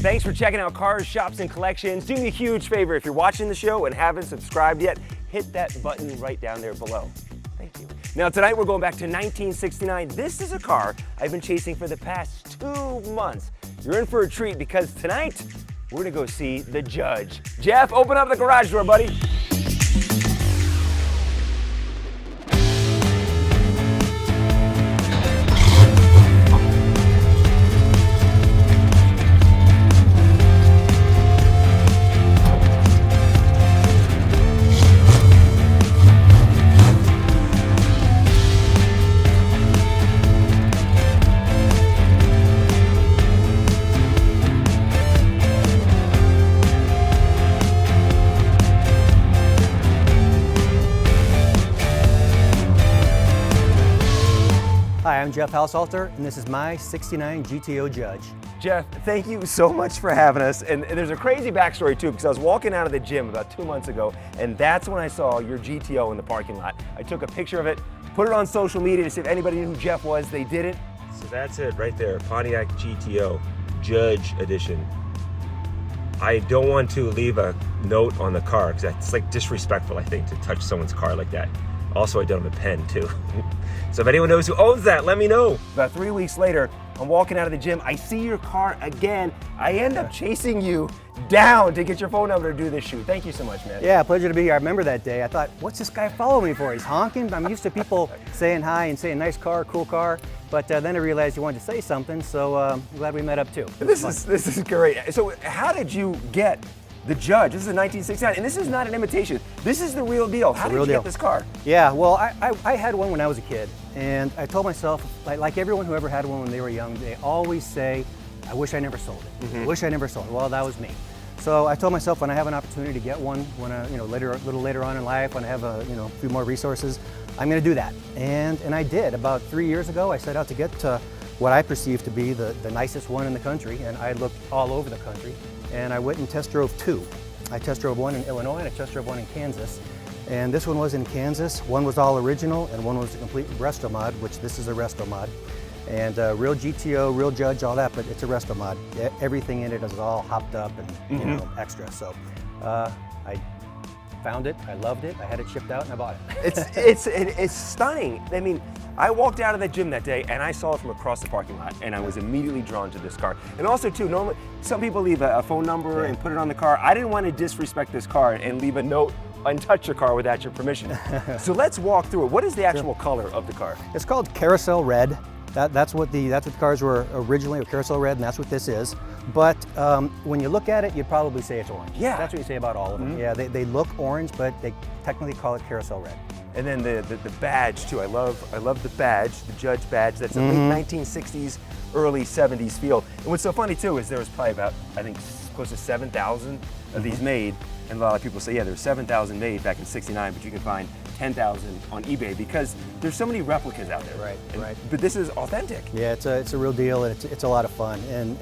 Thanks for checking out Cars, Shops, and Collections. Do me a huge favor, if you're watching the show and haven't subscribed yet, hit that button right down there below. Thank you. Now tonight we're going back to 1969. This is a car I've been chasing for the past 2 months. You're in for a treat because tonight we're gonna go see the Judge. Jeff, open up the garage door, buddy. Hi, I'm Jeff Househalter, and this is my '69 GTO Judge. Jeff, thank you so much for having us. And there's a crazy backstory too, because I was walking out of the gym about 2 months ago, and that's when I saw your GTO in the parking lot. I took a picture of it, put it on social media to see if anybody knew who Jeff was. They didn't. So that's it right there, Pontiac GTO Judge Edition. I don't want to leave a note on the car, because that's like disrespectful, I think, to touch someone's car like that. Also, I don't have a pen too. So if anyone knows who owns that, let me know. About 3 weeks later, I'm walking out of the gym, I see your car again. I end up chasing you down to get your phone number to do this shoot. Thank you so much, man. Yeah, pleasure to be here. I remember that day. I thought, what's this guy following me for? He's honking? I'm used to people saying hi and saying nice car, cool car. But then I realized you wanted to say something, so I'm glad we met up too. This is great. So how did you get the Judge? This is a 1969, and this is not an imitation. This is the real deal. How did you get this car? Yeah, well, I had one when I was a kid, and I told myself, like everyone who ever had one when they were young, they always say, I wish I never sold it. I wish I never sold it. Well, that was me. So I told myself when I have an opportunity to get one, when I, a little later on in life, when I have a few more resources, I'm going to do that. And I did. About 3 years ago, I set out to get what I perceived to be the nicest one in the country, and I looked all over the country. And I went and test drove two. I test drove one in Illinois and I test drove one in Kansas. And this one was in Kansas. One was all original and one was a complete resto mod, which this is a resto mod. And real GTO, real Judge, all that, but it's a resto mod. Everything in it is all hopped up and extra. So I found it, I loved it, I had it shipped out and I bought it. It's stunning. I mean, I walked out of the gym that day and I saw it from across the parking lot and I was immediately drawn to this car. And also too, normally some people leave a phone number and put it on the car. I didn't want to disrespect this car and leave a note and touch your car without your permission. So let's walk through it. What is the actual color of the car? It's called Carousel Red. That's what the cars were originally, Carousel Red, and that's what this is. But when you look at it, you'd probably say it's orange. Yeah. That's what you say about all of them. Yeah, they look orange, but they technically call it Carousel Red. And then the badge too. I love the badge, the Judge badge. That's a late 1960s, early 70s feel. And what's so funny too is there was probably about, I think, close to 7,000 of these made. And a lot of people say, yeah, there's 7,000 made back in '69, but you can find 10,000 on eBay because there's so many replicas out there. Right. But this is authentic. Yeah, it's a real deal, and it's a lot of fun. And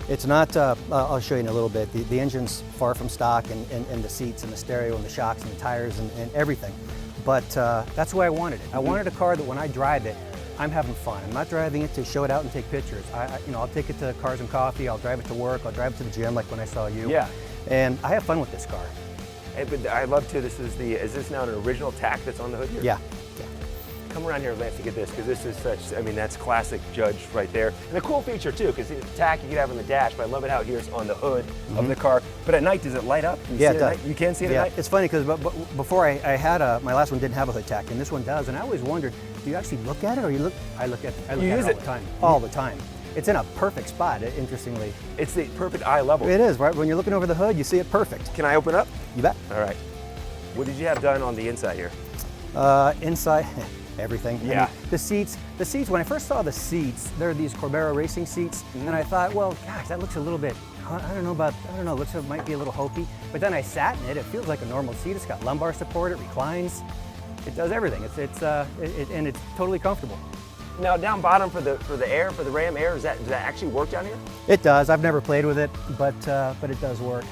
it's not. I'll show you in a little bit. The engine's far from stock, and the seats, and the stereo, and the shocks, and the tires, and everything. But that's why I wanted it. I wanted a car that when I drive it, I'm having fun. I'm not driving it to show it out and take pictures. I'll take it to Cars and Coffee. I'll drive it to work. I'll drive it to the gym, like when I saw you. Yeah. And I have fun with this car. But I love too, is this now an original tack that's on the hood here? Yeah. Come around here, Lance, to get this, because this is such, I mean, that's classic Judge right there. And a cool feature too, because the tack you can have on the dash, but I love it out here on the hood of the car. But at night, does it light up? Yeah, it does. You can see it at night? It's funny, because before I had my last one didn't have a hood tack, and this one does, and I always wondered, do you actually look at it, or you look? I look at it all the time. All the time. It's in a perfect spot, interestingly. It's the perfect eye level. It is, right? When you're looking over the hood, you see it perfect. Can I open up? You bet. All right. What did you have done on the inside here? Inside, everything. Yeah. I mean, the seats, when I first saw the seats, they're these Corbera racing seats, and I thought, well, gosh, that looks a little bit, I don't know, looks like it might be a little hokey. But then I sat in it, it feels like a normal seat. It's got lumbar support, it reclines, it does everything. And it's totally comfortable. Now down bottom for the air, for the Ram air, does that actually work down here? It does. I've never played with it, but it does work.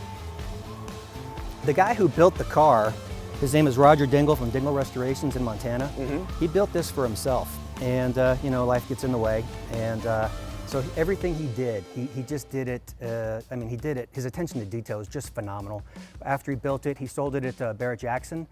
The guy who built the car, his name is Roger Dengel from Dengel Restorations in Montana. He built this for himself, and life gets in the way, and So everything he did, he just did it, I mean, he did it, his attention to detail is just phenomenal. After he built it, he sold it at Barrett Jackson.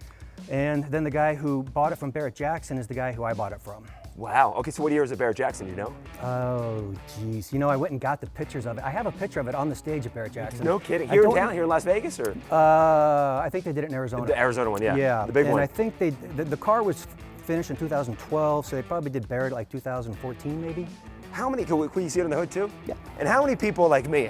And then the guy who bought it from Barrett Jackson is the guy who I bought it from. Wow. Okay, so what year is it Barrett Jackson, do you know? Oh, geez. You know, I went and got the pictures of it. I have a picture of it on the stage at Barrett Jackson. No kidding. Here in town, here in Las Vegas, or? I think they did it in Arizona. The Arizona one, yeah. Yeah. The big and one. I think the car was finished in 2012, so they probably did Barrett like 2014 maybe. How many, can you see it on the hood too? Yeah. And how many people like me,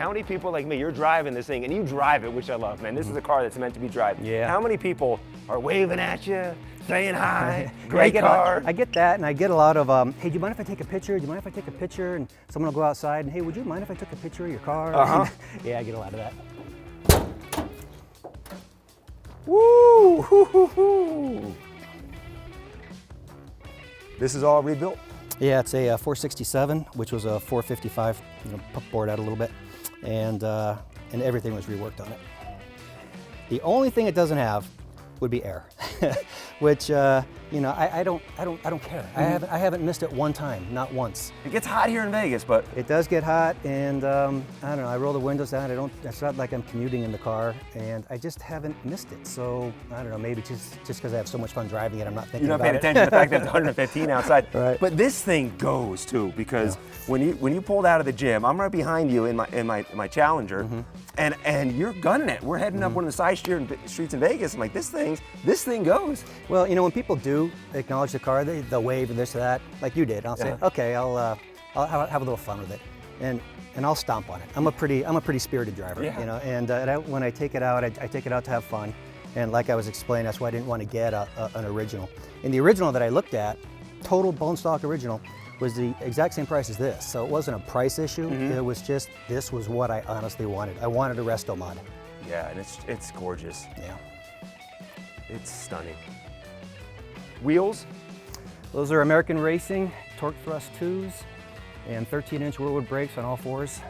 you're driving this thing and you drive it, which I love, man. This is a car that's meant to be driven. Yeah. How many people are waving at you, saying hi, great car? I get that, and I get a lot of, hey, do you mind if I take a picture? Do you mind if I take a picture? And someone will go outside and, hey, would you mind if I took a picture of your car? Uh-huh. Yeah, I get a lot of that. Woo! Hoo, hoo, hoo. This is all rebuilt? Yeah, it's a 467, which was a 455, bored out a little bit, and everything was reworked on it. The only thing it doesn't have would be air, which I don't care. I haven't missed it one time, not once. It gets hot here in Vegas, but It does get hot, and I don't know. I roll the windows down. It's not like I'm commuting in the car, and I just haven't missed it. So I don't know. Maybe just because I have so much fun driving it, I'm not thinking you're not about paying it. attention to the fact that it's 115 outside. Right. But this thing goes too, because when you pulled out of the gym, I'm right behind you in my Challenger, and you're gunning it. We're heading up one of the side streets in Vegas. I'm like, this thing goes. Well, when people do acknowledge the car, they'll wave and this or that, like you did. I'll say, okay, I'll have a little fun with it, and I'll stomp on it. I'm a pretty spirited driver, Yeah. And when I take it out, I take it out to have fun. And like I was explaining, that's why I didn't want to get an original. And the original that I looked at, total bone stock original, was the exact same price as this. So it wasn't a price issue. It was just, this was what I honestly wanted. I wanted a resto mod. Yeah, and it's gorgeous. Yeah. It's stunning. Wheels? Those are American Racing Torque Thrust 2s and 13-inch Woodward brakes on all fours.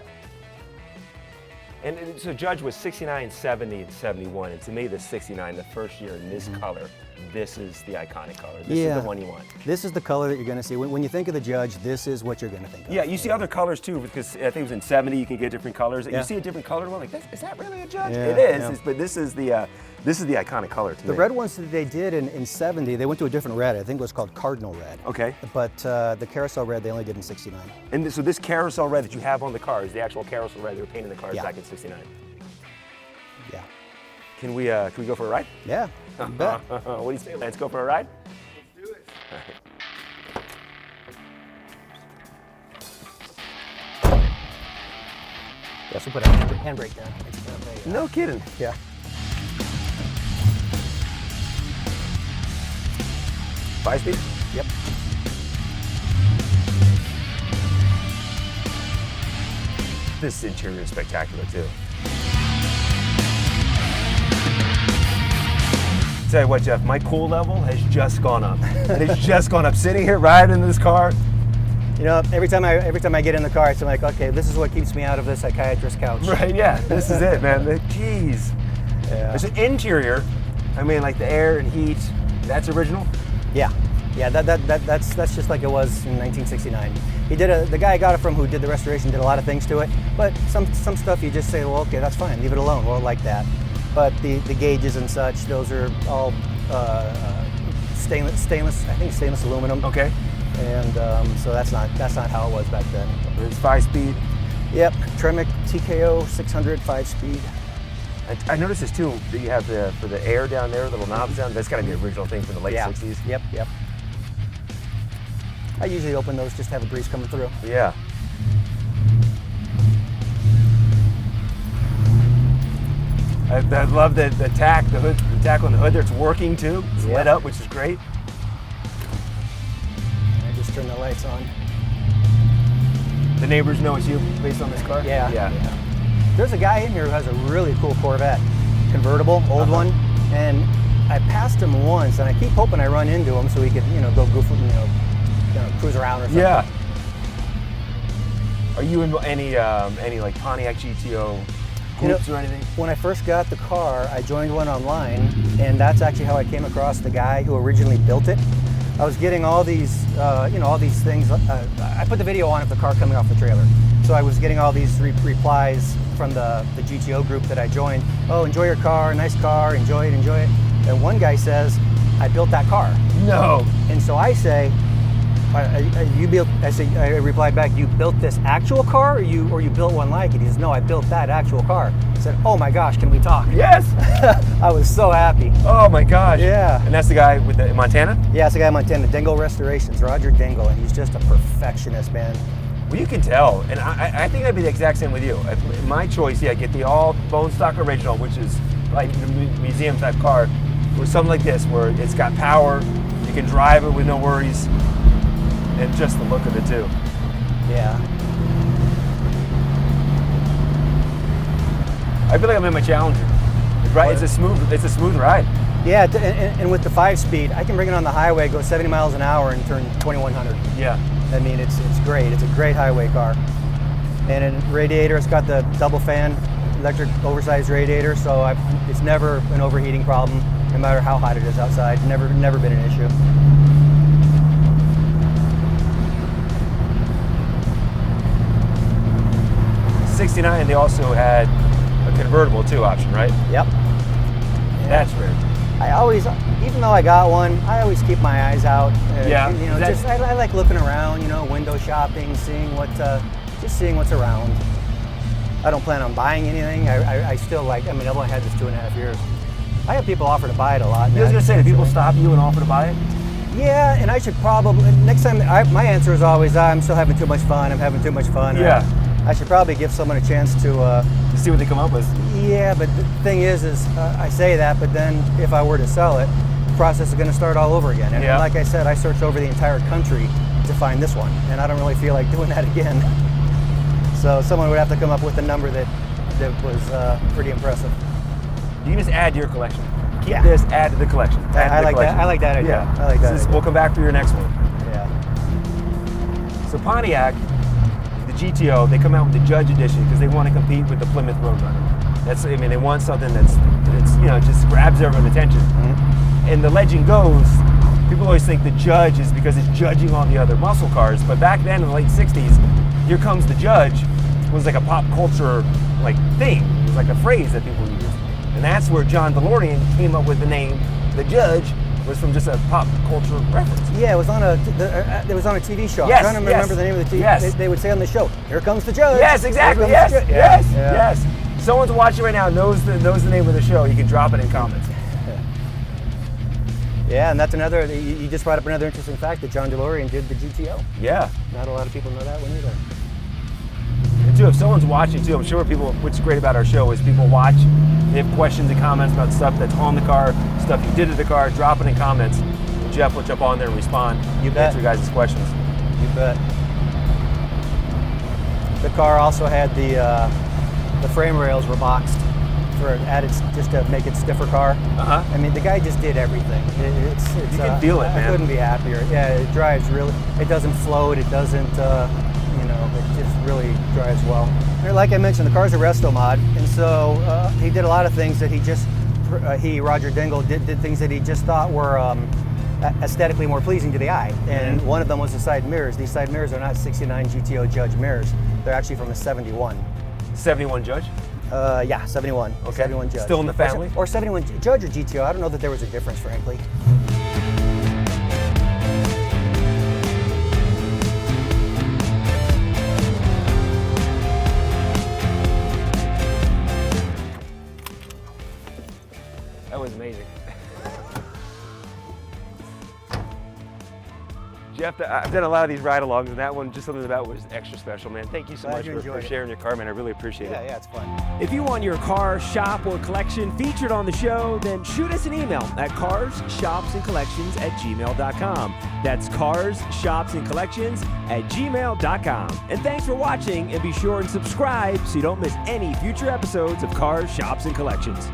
And so Judge was 69, 70, and 71. And to me, the 69, the first year in this color, this is the iconic color. This is the one you want. This is the color that you're going to see. When you think of the Judge, this is what you're going to think of. Yeah, you see other colors too, because I think it was in 70, you can get different colors. You see a different color one, like, is that really a Judge? Yeah, it is, yeah. but this is the iconic color to me. The red ones that they did in 70, they went to a different red. I think it was called Cardinal Red. Okay. But the Carousel Red, they only did in 69. And so this Carousel Red that you have on the car is the actual Carousel Red they were painting the cars Yeah. back in 69. Yeah. Can we go for a ride? Yeah, you bet. What do you say? Let's go for a ride? Let's do it. Yeah, so put a handbrake down. No kidding. Yeah. Five speed? Yep. This interior is spectacular too. Tell you what, Jeff, my cool level has just gone up. It has just gone up. Sitting here riding in this car. Every time I get in the car, it's like, okay, this is what keeps me out of the psychiatrist couch. Right, yeah, this is it, man. Jeez. Yeah. There's an interior, I mean, like the air and heat, that's original? Yeah. Yeah, that's just like it was in 1969. The guy I got it from who did the restoration did a lot of things to it, but some stuff you just say, well, okay, that's fine, leave it alone, well, like that. But the gauges and such, those are all stainless, I think stainless aluminum. Okay. And so that's not how it was back then. It's 5-speed. Yep, Tremec TKO 600 5-speed. I noticed this too, that you have for the air down there, little knobs down. That's got to be an original thing from the late 60s. Yep. I usually open those just to have a breeze coming through. Yeah. I love the tack, the tack on the hood there. It's working too. It's lit up, which is great. I just turned the lights on. The neighbors know it's you based on this car? Yeah. There's a guy in here who has a really cool Corvette, convertible, old one, and I passed him once, and I keep hoping I run into him so we can, go goof, cruise around or something. Yeah. Are you in any like Pontiac GTO groups or anything? When I first got the car, I joined one online, and that's actually how I came across the guy who originally built it. I was getting all these, all these things. I put the video on of the car coming off the trailer, So I was getting all these replies from the GTO group that I joined. Oh, enjoy your car, nice car, enjoy it, enjoy it. And one guy says, I built that car. No. And so I say, I replied back, you built this actual car, or you built one like it? He says, no, I built that actual car. I said, oh my gosh, can we talk? Yes. I was so happy. Oh my gosh. Yeah. And that's the guy with the Montana? Yeah, it's the guy in Montana, Dengel Restorations, Roger Dengel, and he's just a perfectionist, man. Well, you can tell, and I think I'd be the exact same with you. My choice, yeah, get the all bone stock original, which is like the museum type car, or something like this, where it's got power, you can drive it with no worries, and just the look of it too. Yeah. I feel like I'm in my Challenger. Right, it's a smooth ride. Yeah, and with the 5-speed, I can bring it on the highway, go 70 miles an hour, and turn 2100. Yeah. I mean, it's great. It's a great highway car. And in radiator, it's got the double fan, electric oversized radiator, so it's never an overheating problem, no matter how hot it is outside. Never been an issue. '69, they also had a convertible too option, right? Yep. That's rare. I always, even though I got one, I always keep my eyes out. Yeah. You know, I like looking around. You know, window shopping, seeing just seeing what's around. I don't plan on buying anything. I still like. I mean, I've only had this 2.5 years. I have people offer to buy it a lot. I was gonna say, do people stop you and offer to buy it? Yeah, and I should probably next time. My answer is always, I'm still having too much fun. I'm having too much fun. Yeah. I should probably give someone a chance to see what they come up with. Yeah, but the thing is I say that, but then if I were to sell it, the process is going to start all over again. And like I said, I searched over the entire country to find this one, and I don't really feel like doing that again. So someone would have to come up with a number that was pretty impressive. You can just add to your collection. Keep this, add to the collection. I like that idea. Yeah. I like that. We'll come back for your next one. Yeah. So Pontiac, the GTO, they come out with the Judge Edition because they want to compete with the Plymouth Roadrunner. They want something that's just grabs everyone's attention. Mm-hmm. And the legend goes, people always think the Judge is because it's judging all the other muscle cars, but back then in the late '60s, Here Comes the Judge was like a pop culture thing. It was like a phrase that people used. And that's where John DeLorean came up with the name, the Judge, was from just a pop culture reference. Yeah, it was on a TV show. Yes, I'm trying to remember the name of the TV. Yes. They would say on the show, "Here comes the Judge." Yes, exactly. Yes. Someone's watching right now, knows the name of the show. You can drop it in comments. Yeah, and that's another. You just brought up another interesting fact that John DeLorean did the GTO. Yeah. Not a lot of people know that one either. And too, if someone's watching too, I'm sure people. What's great about our show is people watch. They have questions and comments about stuff that's on the car, stuff you did to the car. Drop it in comments. And Jeff will jump on there and respond. You bet. Answer your guys' questions. You bet. The car also had the frame rails were boxed for added just to make it stiffer car. Uh-huh. I mean, the guy just did everything. You can feel it, man. I couldn't be happier. Yeah, it drives really. It doesn't float. It doesn't. It just really drives well. Like I mentioned, the car's a resto mod, and so he did a lot of things that Roger Dengel did things that he just thought were aesthetically more pleasing to the eye. And one of them was the side mirrors. These side mirrors are not '69 GTO Judge mirrors. They're actually from a '71. 71 Judge? Yeah, 71. Okay. 71 Judge. Still in the family? Or 71 Judge or GTO. I don't know that there was a difference, frankly. That was amazing. Jeff, I've done a lot of these ride-alongs, and that one, just something about was extra special, man. Thank you so much for sharing your car, man. I really appreciate it. Yeah, it's fun. If you want your car, shop, or collection featured on the show, then shoot us an email at carsshopsandcollections@gmail.com. That's carsshopsandcollections@gmail.com. And thanks for watching, and be sure and subscribe so you don't miss any future episodes of Cars, Shops, and Collections.